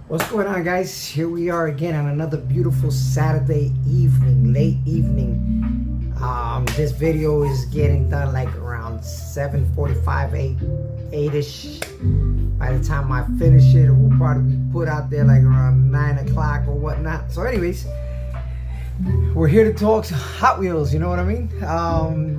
What's going on, guys? Here we are again on another beautiful Saturday evening, late evening. This video is getting done like around 7:45, 8-ish. By the time I finish it, it will probably be put out there like around 9 o'clock or whatnot. So anyways, we're here to talk Hot Wheels, you know what I mean?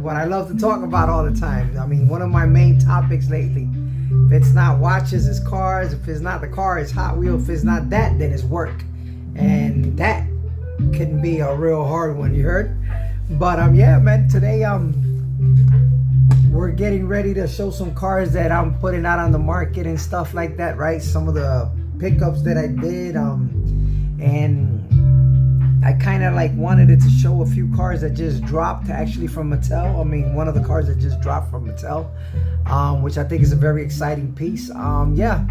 What I love to talk about all the time. I mean, one of my main topics lately. If it's not watches, it's cars. If it's not the car, it's Hot Wheels. If it's not that, then it's work. And that can be a real hard one, you heard? But yeah, man, today we're getting ready to show some cars that I'm putting out on the market and stuff like that, right? Some of the pickups that I did, and I kind of like wanted it to show a few cars that just dropped actually from Mattel. I mean, one of the cars that just dropped from Mattel, which I think is a very exciting piece. Yeah.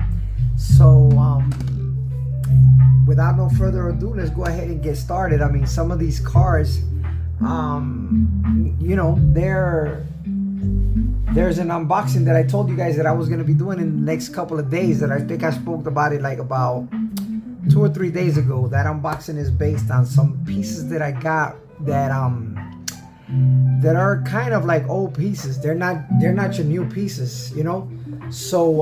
So without no further ado, let's go ahead and get started. I mean, some of these cars, you know, there's an unboxing that I told you guys that I was going to be doing in the next couple of days, that I think I spoke about it like about 2 or 3 days ago. That unboxing is based on some pieces that I got that are kind of like old pieces. They're not your new pieces, you know. So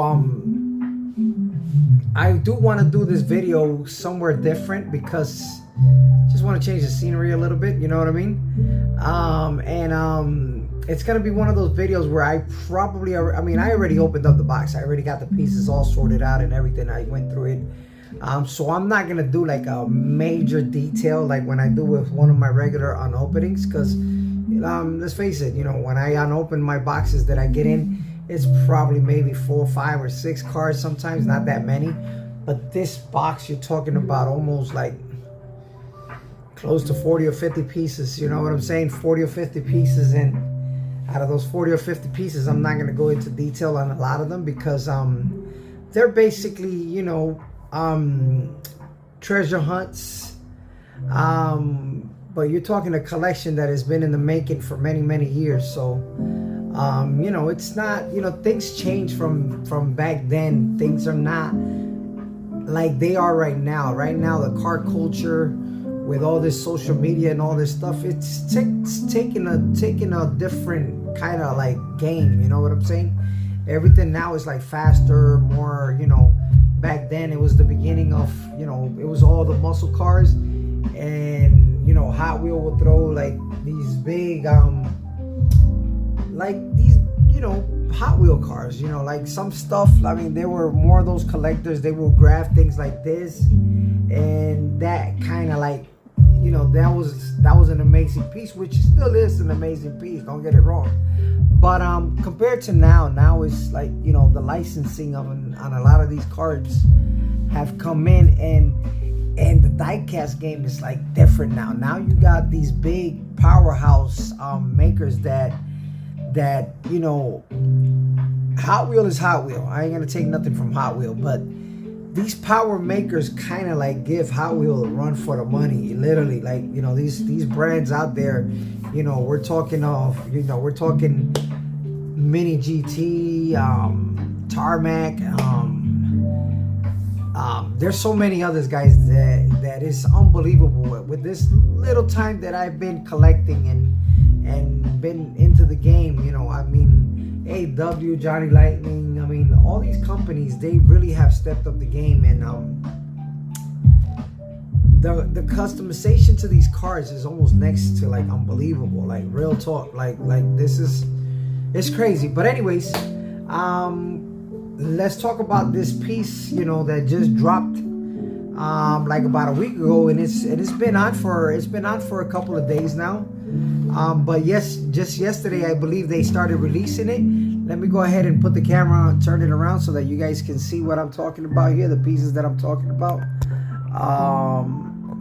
I do want to do this video somewhere different because I just want to change the scenery a little bit, you know what I mean? It's gonna be one of those videos where I probably, I mean, I already opened up the box. I already got the pieces all sorted out and everything. I went through it. So I'm not gonna do like a major detail like when I do with one of my regular unopenings, because let's face it, you know, when I unopen my boxes that I get in, it's probably maybe 4, 5, or 6 cards sometimes, not that many. But this box, you're talking about almost like close to 40 or 50 pieces, you know what I'm saying? 40 or 50 pieces, and out of those 40 or 50 pieces, I'm not gonna go into detail on a lot of them because they're basically, you know, treasure hunts, but you're talking a collection that has been in the making for many years. So you know, it's not, you know, things change from back then. Things are not like they are right now. Right now, the car culture with all this social media and all this stuff, it's taking a different kind of like game, you know what I'm saying? Everything now is like faster, more, you know. Back then it was the beginning of, you know, it was all the muscle cars, and you know, Hot Wheel would throw like these big like these, you know, Hot Wheel cars, you know, like some stuff. I mean, there were more of those collectors. They will grab things like this, and that kind of like, you know, that was an amazing piece, which still is an amazing piece, don't get it wrong. But compared to now it's like, you know, the licensing on a lot of these cards have come in, and the diecast game is like different now. Now you got these big powerhouse makers that you know, Hot Wheel is Hot Wheel. I ain't gonna take nothing from Hot Wheel, but these power makers kind of like give Hot Wheel a run for the money, literally. Like, you know, these brands out there, you know, we're talking Mini GT, Tarmac, there's so many others, guys, that is unbelievable. With this little time that I've been collecting and been into the game, you know, I mean, AW, Johnny Lightning, I mean, all these companies, they really have stepped up the game, and the customization to these cars is almost next to like unbelievable, like real talk, like this is, it's crazy. But anyways, let's talk about this piece, you know, that just dropped like about a week ago, and it's been on for a couple of days now. But yes, just yesterday I believe they started releasing it. Let me go ahead and put the camera on, turn it around so that you guys can see what I'm talking about here, the pieces that I'm talking about.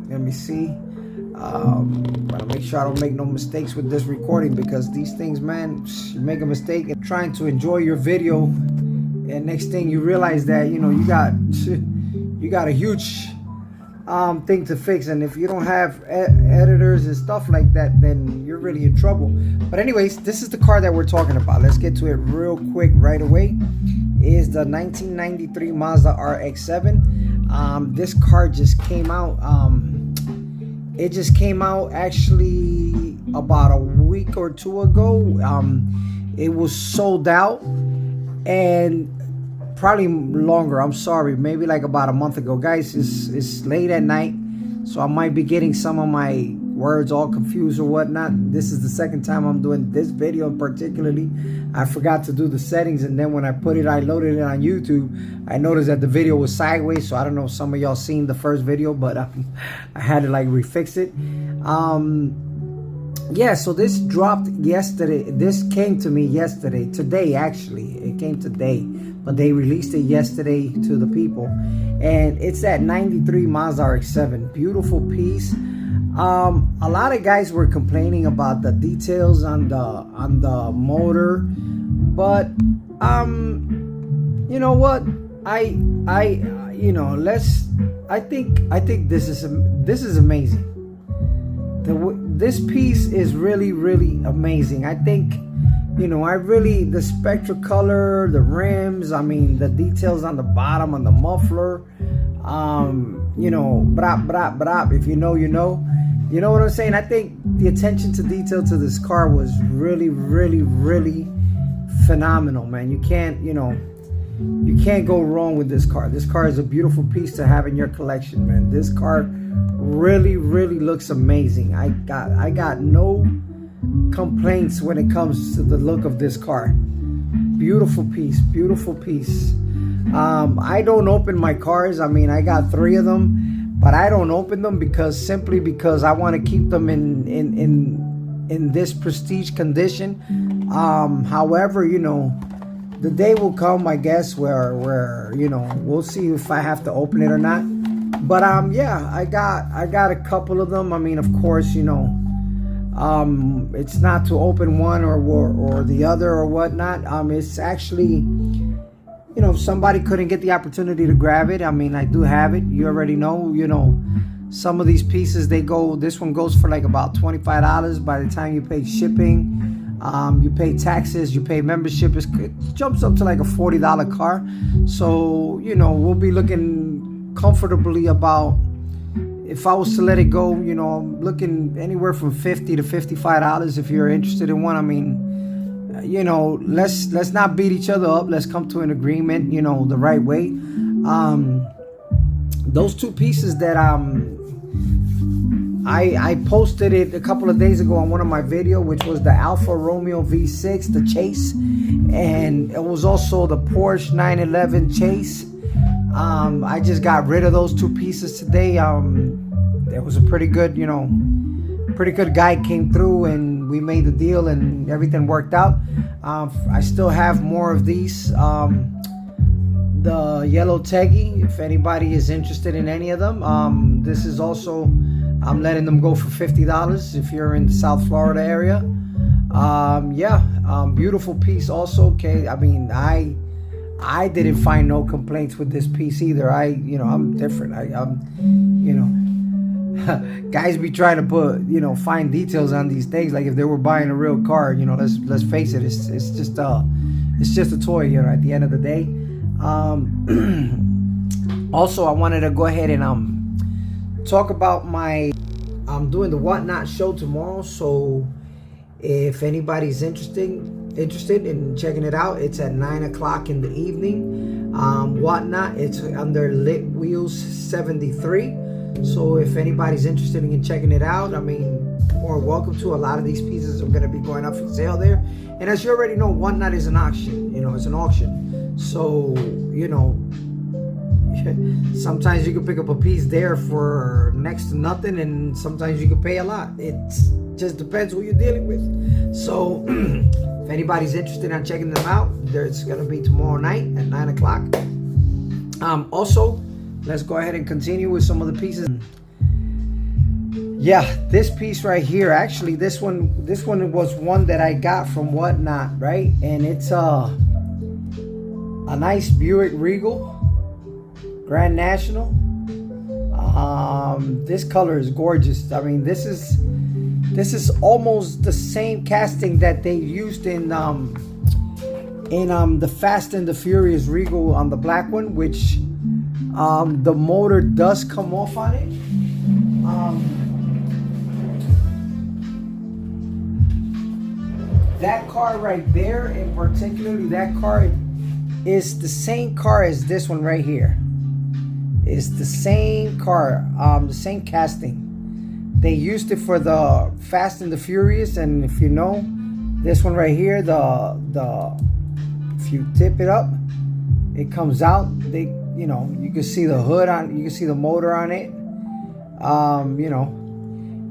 Let me see. Gotta make sure I don't make no mistakes with this recording, because these things, man, you make a mistake and trying to enjoy your video, and next thing you realize that, you know, you got a huge thing to fix, and if you don't have editors and stuff like that, then you're really in trouble. But anyways, this is the car that we're talking about. Let's get to it real quick right away. Is the 1993 Mazda RX-7. This car just came out. It just came out actually about a week or two ago. It was sold out, and probably longer. I'm sorry, maybe like about a month ago, guys. It's late at night, so I might be getting some of my words all confused or whatnot. This is the second time I'm doing this video particularly. I forgot to do the settings, and then when I loaded it on YouTube, I noticed that the video was sideways. So I don't know if some of y'all seen the first video, but I had to like refix it. Yeah, so this dropped yesterday. This came to me yesterday, today actually. It came today, but they released it yesterday to the people, and it's that 93 Mazda RX-7. Beautiful piece. A lot of guys were complaining about the details on the motor, but you know what, I think this is amazing. This piece is really amazing. I think, the spectral color, the rims, I mean the details on the bottom, on the muffler, brap, if you know, you know what I'm saying. I think the attention to detail to this car was really phenomenal, man. You can't go wrong with this car. This car is a beautiful piece to have in your collection, man. This car really looks amazing. I got no complaints when it comes to the look of this car. Beautiful piece. I don't open my cars. I mean, I got 3 of them, but I don't open them simply because I want to keep them in this prestige condition. However, the day will come, I guess, where we'll see if I have to open it or not. But yeah, I got a couple of them. I mean, of course, it's not to open one or the other or whatnot. It's actually, if somebody couldn't get the opportunity to grab it, I mean, I do have it. You already know, some of these pieces, this one goes for like about $25 by the time you pay shipping. You pay taxes, you pay membership. It jumps up to like a $40 car. So, we'll be looking comfortably about, if I was to let it go, I'm looking anywhere from $50 to $55 if you're interested in one. I mean, let's not beat each other up. Let's come to an agreement, the right way. Those 2 pieces that I posted it a couple of days ago on one of my videos, which was the Alfa Romeo V6, the Chase, and it was also the Porsche 911 Chase. I just got rid of those 2 pieces today. There was a pretty good guy came through, and we made the deal, and everything worked out. I still have more of these. The yellow Teggy, if anybody is interested in any of them. This is also, I'm letting them go for $50 if you're in the South Florida area. Beautiful piece also. Okay, I mean, I didn't find no complaints with this piece either. I'm different. Guys be trying to put, find details on these things. Like if they were buying a real car, let's face it, it's just a toy, at the end of the day. Also, I wanted to go ahead and talk about I'm doing the Whatnot show tomorrow. So if anybody's interested in checking it out, it's at 9 o'clock in the evening. Whatnot, it's under Lit Wheels 73. So if anybody's interested in checking it out, I mean, more welcome to. A lot of these pieces are going to be going up for sale there. And as you already know, Whatnot is an auction. It's an auction. So, sometimes you can pick up a piece there for next to nothing, and sometimes you can pay a lot. It just depends who you're dealing with. So if anybody's interested in checking them out, there's going to be tomorrow night at 9 o'clock. Also, let's go ahead and continue with some of the pieces. Yeah, this piece right here, actually, this one was one that I got from Whatnot, right? And it's a nice Buick Regal Grand National. This color is gorgeous. I mean, this is almost the same casting that they used in the Fast and the Furious Regal on the black one, which The motor does come off on it. That car right there, and particularly that car, is the same car as this one right here. It's the same car, the same casting. They used it for the Fast and the Furious, and if you know, this one right here, if you tip it up, it comes out. You know, you can see the hood on, you can see the motor on it. You know,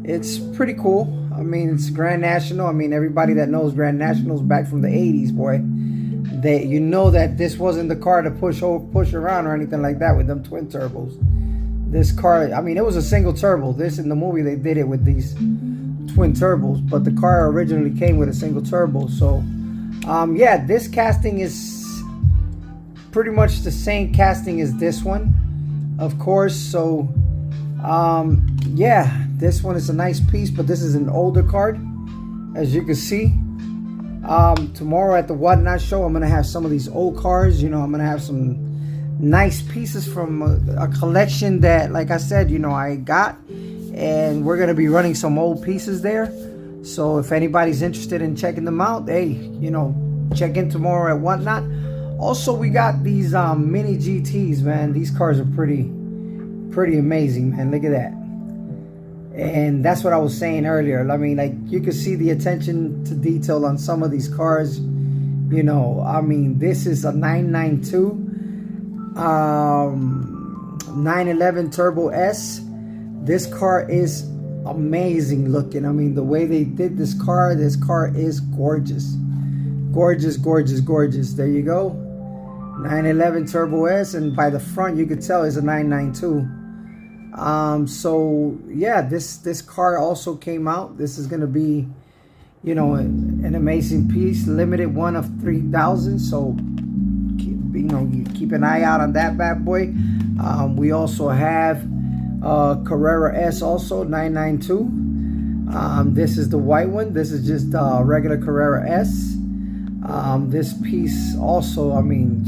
it's pretty cool. I mean, it's Grand National. I mean, everybody that knows Grand Nationals back from the 80s, boy, you know that this wasn't the car to push around or anything like that with them twin turbos. This car, I mean, it was a single turbo. This, in the movie, they did it with these twin turbos, but the car originally came with a single turbo. So, yeah, this casting is pretty much the same casting as this one, of course. So, yeah, this one is a nice piece, but this is an older card, as you can see. Tomorrow at the Whatnot show, I'm gonna have some of these old cars. You know, I'm gonna have some nice pieces from a collection that, like I said, you know, I got, and we're gonna be running some old pieces there. So if anybody's interested in checking them out, hey, you know, check in tomorrow at Whatnot. Also, we got these mini GTs, man. These cars are pretty amazing, man. Look at that. And that's what I was saying earlier. I mean, like, you can see the attention to detail on some of these cars. You know, I mean, this is a 992 911 Turbo S. This car is amazing looking. I mean, the way they did this car is gorgeous. Gorgeous, gorgeous, gorgeous. There you go. 911 Turbo S, and by the front you could tell it's a 992. So yeah, this car also came out. This is gonna be, you know, an amazing piece, limited one of 3,000. So you keep an eye out on that bad boy. We also have Carrera S, also 992. This is the white one. This is just regular Carrera S. This piece also, I mean,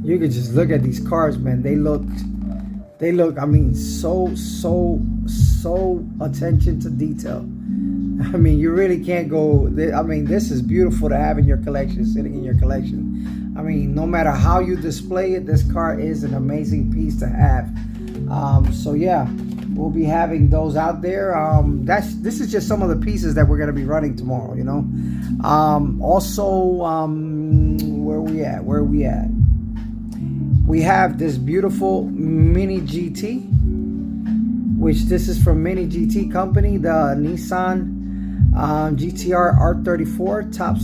you could just look at these cars, man. They look, I mean, so attention to detail. I mean, you really can't go, I mean, this is beautiful to have in your collection, sitting in your collection. I mean, no matter how you display it, this car is an amazing piece to have. So yeah, we'll be having those out there. This is just some of the pieces that we're going to be running tomorrow, you know. Also, where we at? We have this beautiful Mini GT, which this is from Mini GT Company, the Nissan GTR R34, top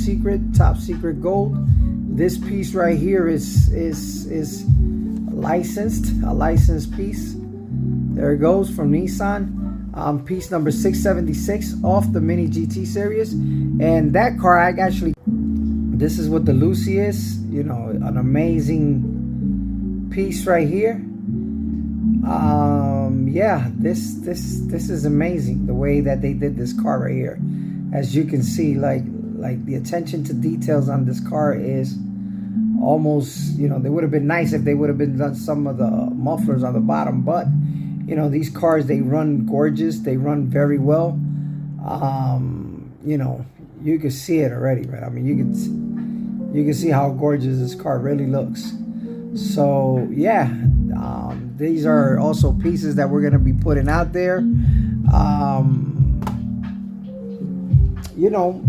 secret gold. This piece right here is licensed, a licensed piece. There it goes from Nissan. Piece number 676 off the Mini GT series. And that car, this is what the Lucy is, you know, an amazing piece right here. Yeah, this is amazing, the way that they did this car right here. As you can see, like the attention to details on this car is almost, you know, they would have been nice if they would have been done some of the mufflers on the bottom, but you know, these cars, they run gorgeous, they run very well. You know, you can see it already, right? I mean, you can see how gorgeous this car really looks. So yeah, these are also pieces that we're going to be putting out there. You know,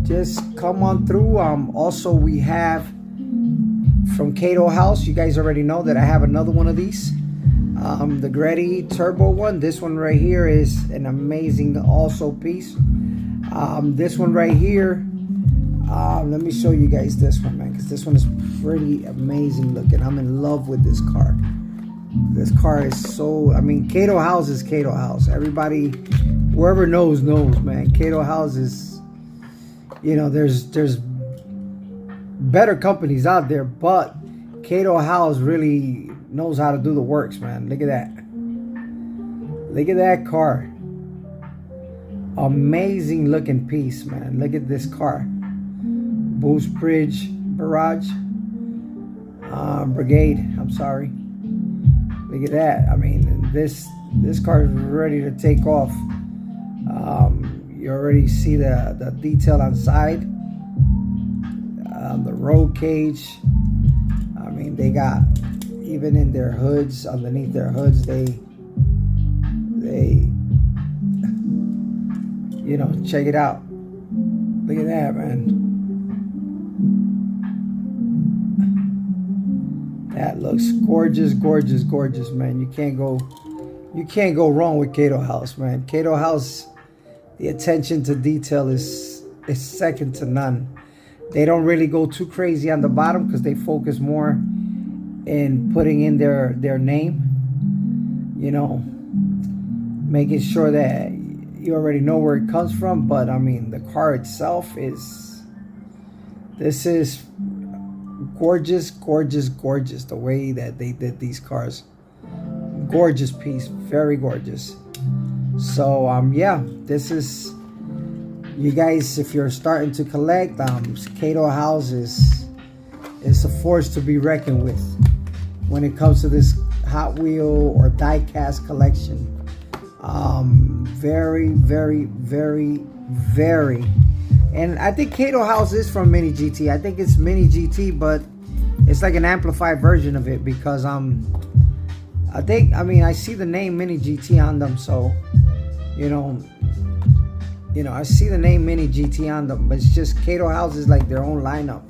just come on through. Also, we have from Kaido House, you guys already know that I have another one of these, the Gretty Turbo one. This one right here is an amazing also piece. This one right here, let me show you guys this one, man, because this one is pretty amazing looking. I'm in love with this car. This car is so, I mean, Kaido House is Kaido House. Everybody, whoever knows, man. Kaido House is, you know, there's better companies out there, but Kaido House really knows how to do the works, man. Look at that. Look at that car. Amazing looking piece, man. Look at this car. Boost Bridge Barrage. Brigade, I'm sorry. Look at that. I mean, this car is ready to take off. You already see the detail on side. The roll cage. I mean, they got, even in their hoods, underneath their hoods, they you know, check it out. Look at that, man. That looks gorgeous, gorgeous, gorgeous, man. You can't go wrong with Kaido House, man. Kaido House, the attention to detail is second to none. They don't really go too crazy on the bottom because they focus more in putting in their name, you know, making sure that you already know where it comes from. But I mean, the car itself is gorgeous, gorgeous, gorgeous. The way that they did these cars, gorgeous piece, very gorgeous. So yeah, this is, you guys, if you're starting to collect, Kaido House is a force to be reckoned with when it comes to this Hot Wheel or die-cast collection. Very, very, very, very. And I think Kaido House is from Mini GT. I think it's Mini GT, but it's like an amplified version of it, because I see the name Mini GT on them, so you know, I see the name Mini GT on them, but it's just Kaido House is like their own lineup.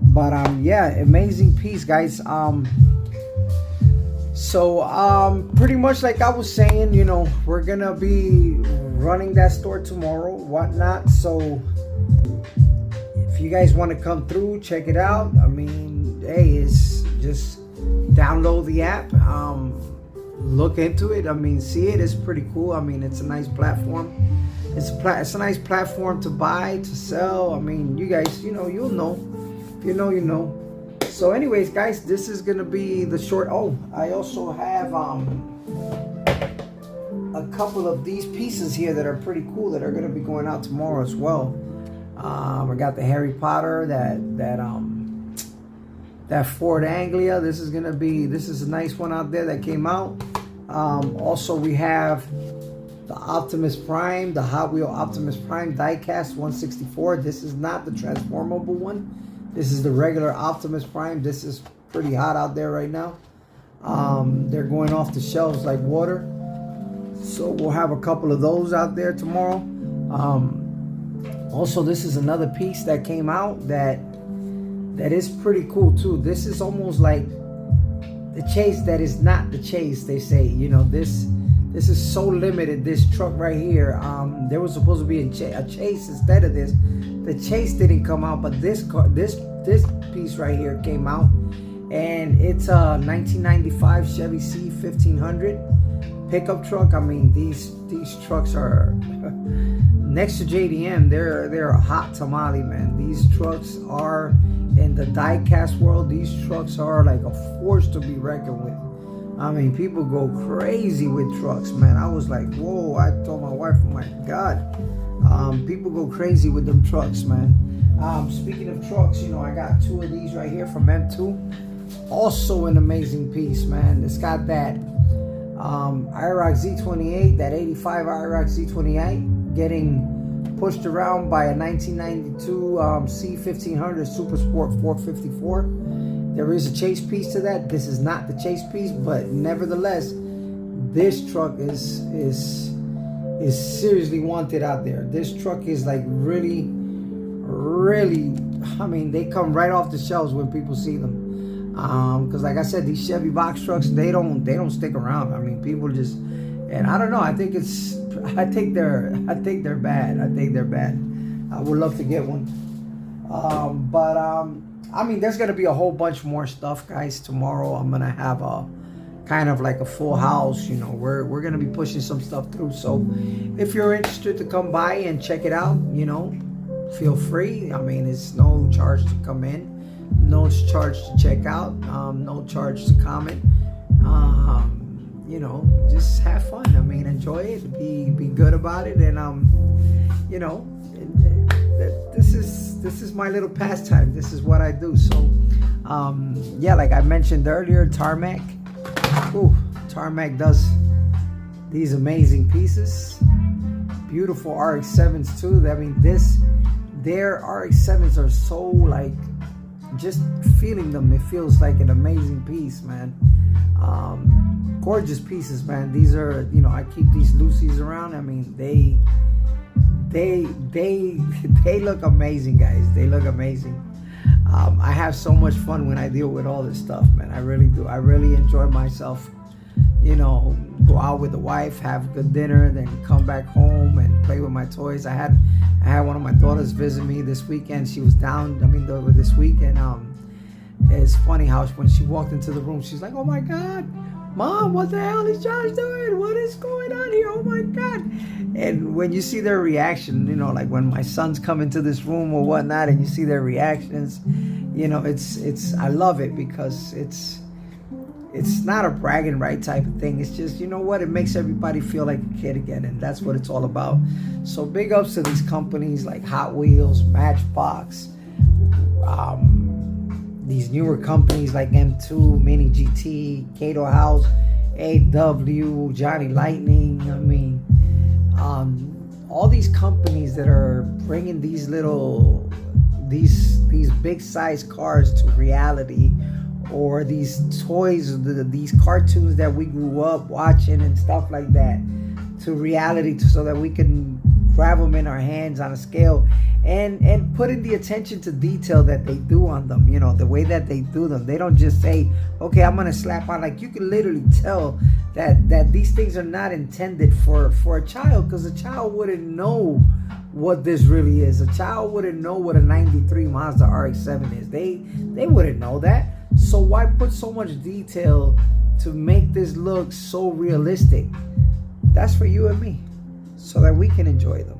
But yeah, amazing piece, guys. Pretty much like I was saying, you know, we're gonna be running that store tomorrow, whatnot. So if you guys want to come through, check it out. I mean, hey, it's just download the app, look into it. I mean, see it. It's pretty cool. I mean, it's a nice platform. It's a nice platform to buy, to sell. I mean, you guys, you know, you'll know. If you know, you know. So anyways, guys, this is gonna be the short. Oh, I also have a couple of these pieces here that are pretty cool that are gonna be going out tomorrow as well. I got the Harry Potter, that Ford Anglia. This is a nice one out there that came out. Also, we have the Optimus Prime, the Hot Wheel Optimus Prime diecast 164. This is not the transformable one. This is the regular Optimus Prime. This is pretty hot out there right now. They're going off the shelves like water. So we'll have a couple of those out there tomorrow. Also, this is another piece that came out that is pretty cool too. This is almost like the chase that is not the chase, they say. You know, this is so limited, this truck right here. There was supposed to be a chase instead of this. The chase didn't come out, but this piece right here came out, and it's a 1995 Chevy C1500 pickup truck. I mean, these trucks are next to JDM. They're a hot tamale, man. These trucks are, in the diecast world, these trucks are like a force to be reckoned with. I mean, people go crazy with trucks, man. I was like, whoa. I told my wife, oh my God. People go crazy with them trucks, man. Speaking of trucks, you know, I got two of these right here from M2. Also an amazing piece, man. It's got that IROC Z28, that 85 IROC Z28, getting pushed around by a 1992 C1500 Super Sport 454. There is a chase piece to that. This is not the chase piece, but nevertheless, this truck is seriously wanted out there. This truck is like really, really, I mean, they come right off the shelves when people see them. Because like I said, these Chevy box trucks, they don't stick around. I mean, people just, and I don't know, I think they're bad. I think they're bad. I would love to get one. I mean, there's gonna be a whole bunch more stuff, guys. Tomorrow I'm gonna have a kind of like a full house. You know, we're gonna be pushing some stuff through. So if you're interested to come by and check it out, you know, feel free. I mean, it's no charge to come in, no charge to check out, no charge to comment. You know, just have fun. I mean, enjoy it, be good about it, and you know, this is my little pastime. This is what I do. So yeah, like I mentioned earlier, Tarmac. Ooh, Tarmac does these amazing pieces. Beautiful RX-7s too. I mean, their RX-7s are so like, just feeling them, it feels like an amazing piece, man. Gorgeous pieces, man. These are, you know, I keep these Lucy's around. I mean, they look amazing, guys. They look amazing. I have so much fun when I deal with all this stuff, man. I really do. I really enjoy myself. You know, go out with the wife, have good dinner, then come back home and play with my toys. I had one of my daughters visit me this weekend. She was down, this week, and it's funny how when she walked into the room, she's like, "Oh my God, Mom, what the hell is Josh doing? What is going on here? Oh my God." And when you see their reaction, you know, like when my sons come into this room or whatnot, and you see their reactions, you know, I love it, because it's not a bragging right type of thing. It's just, you know what, it makes everybody feel like a kid again, and that's what it's all about. So big ups to these companies like Hot Wheels, Matchbox, these newer companies like M2, Mini GT, Kaido House, AW, Johnny Lightning. I mean, all these companies that are bringing these big size cars to reality, or these toys, these cartoons that we grew up watching and stuff like that, to reality, so that we can grab them in our hands on a scale, and put in the attention to detail that they do on them. You know, the way that they do them. They don't just say, okay, I'm gonna slap on. Like, you can literally tell that these things are not intended for a child, because a child wouldn't know what this really is. A child wouldn't know what a 93 Mazda RX-7 is. They wouldn't know that. So why put so much detail to make this look so realistic? That's for you and me, so that we can enjoy them.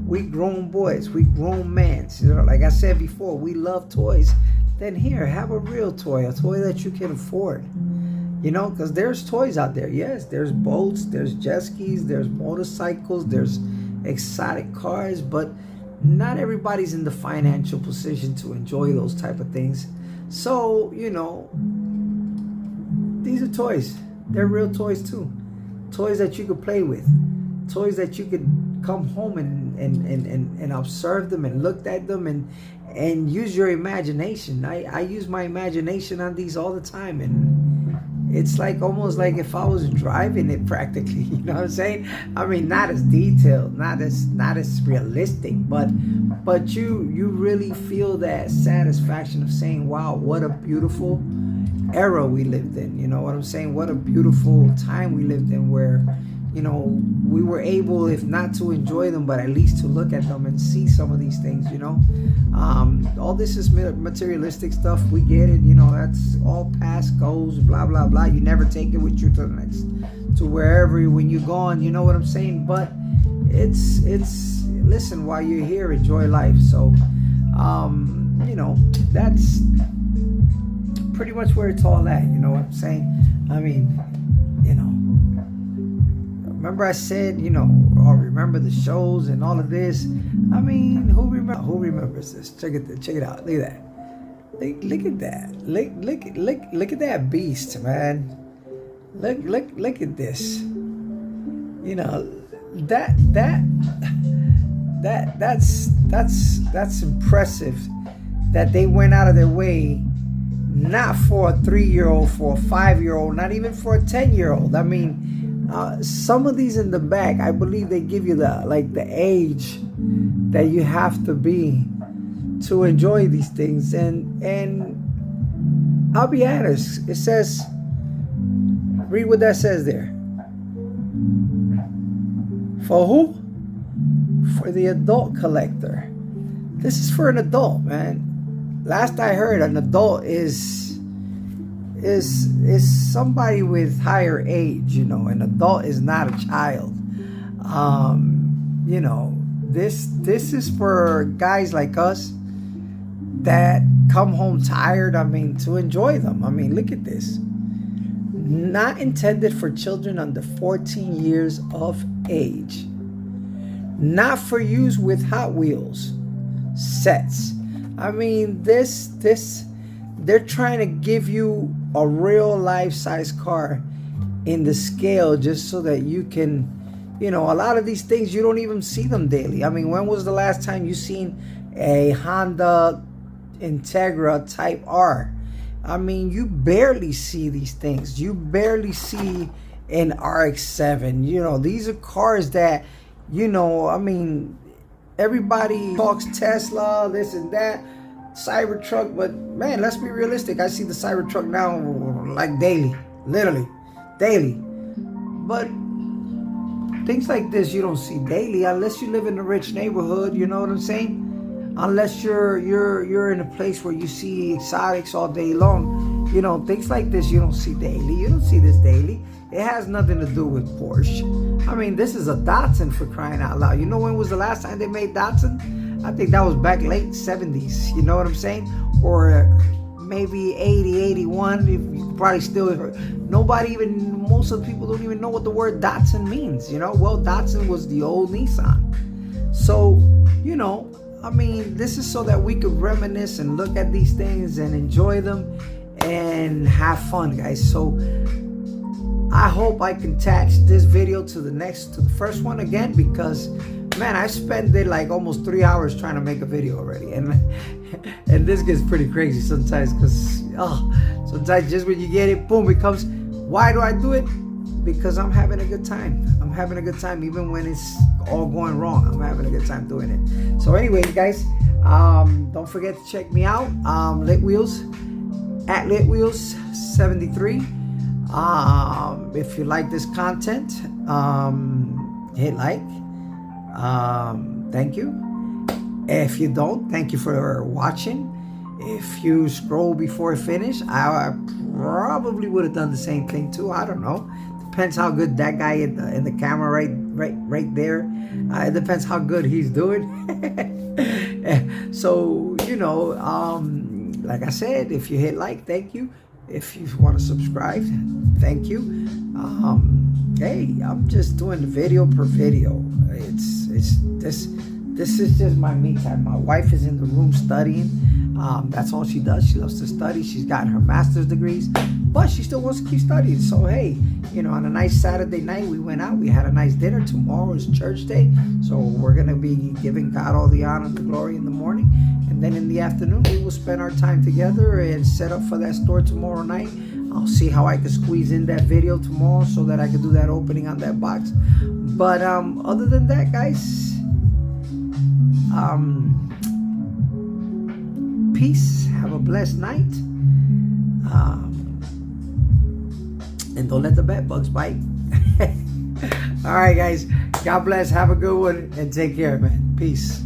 We grown boys, we grown men. You know, like I said before, we love toys. Then here, have a real toy, a toy that you can afford. You know, because there's toys out there. Yes, there's boats, there's jet skis, there's motorcycles, there's exotic cars, but not everybody's in the financial position to enjoy those type of things. So, you know, these are toys. They're real toys too. Toys that you could play with. Toys that you could come home and observe them and look at them and use your imagination. I use my imagination on these all the time, and it's like almost like if I was driving it practically. You know what I'm saying? I mean, not as detailed, not as realistic, but you really feel that satisfaction of saying, wow, what a beautiful era we lived in. You know what I'm saying? What a beautiful time we lived in, where, you know, we were able, if not to enjoy them, but at least to look at them and see some of these things, you know. All this is materialistic stuff. We get it, you know, that's all past goes, blah, blah, blah. You never take it with you to the next, to wherever, when you're gone, you know what I'm saying? But it's, listen, while you're here, enjoy life. So, you know, that's pretty much where it's all at, you know what I'm saying? I mean, you know, remember I said, you know, or remember the shows and all of this. I mean, who remembers this? Check it out. Look at that. Look at that. Look at that beast, man. Look at this. You know, that's impressive, that they went out of their way, not for a 3-year-old, for a 5-year-old, not even for a 10-year-old. I mean, some of these in the back, I believe they give you the age that you have to be to enjoy these things. And I'll be honest, it says, read what that says there. For who? For the adult collector. This is for an adult, man. Last I heard, an adult is somebody with higher age. You know, an adult is not a child. You know, this is for guys like us that come home tired. I mean, to enjoy them. I mean, look at this. Not intended for children under 14 years of age. Not for use with Hot Wheels sets. I mean, this they're trying to give you a real life-size car in the scale just so that you can, you know, a lot of these things you don't even see them daily. I mean, when was the last time you seen a Honda Integra Type R? I mean, you barely see these things. You barely see an RX-7. You know, these are cars that, you know, I mean, everybody talks Tesla, this and that, Cybertruck, but man, let's be realistic. I see the Cybertruck now like daily, literally daily. But things like this you don't see daily unless you live in a rich neighborhood, you know what I'm saying? Unless you're in a place where you see exotics all day long. You know, things like this you don't see daily. You don't see this daily. It has nothing to do with Porsche. I mean, this is a Datsun, for crying out loud. You know when was the last time they made Datsun? I think that was back late 70s. You know what I'm saying? Or maybe 80, 81. You probably still, nobody even, most of the people don't even know what the word Datsun means. You know, well, Datsun was the old Nissan. So, you know, I mean, this is so that we could reminisce and look at these things and enjoy them and have fun, guys. So I hope I can attach this video to the first one again, because man, I spent it like almost 3 hours trying to make a video already, and this gets pretty crazy sometimes, because sometimes just when you get it, boom, it comes. Why do I do it? Because I'm having a good time. I'm having a good time even when it's all going wrong. I'm having a good time doing it. So anyway, guys, don't forget to check me out, Lit Wheels, at Lit Wheels 73. If you like this content, hit like. Thank you. If you don't, thank you for watching. If you scroll before I finish, I probably would have done the same thing too. I don't know. Depends how good that guy in the camera right there. It depends how good he's doing. So, you know, like I said, if you hit like, thank you. If you want to subscribe, thank you. Hey, I'm just doing the video per video. This is just my me time. My wife is in the room studying. That's all she does. She loves to study. She's gotten her master's degrees, but she still wants to keep studying. So hey, you know, on a nice Saturday night, we went out. We had a nice dinner. Tomorrow is church day, so we're gonna be giving God all the honor and the glory in the morning, and then in the afternoon we will spend our time together and set up for that store tomorrow night. I'll see how I can squeeze in that video tomorrow so that I can do that opening on that box. But other than that, guys, peace. Have a blessed night. And don't let the bed bugs bite. All right, guys. God bless. Have a good one and take care, man. Peace.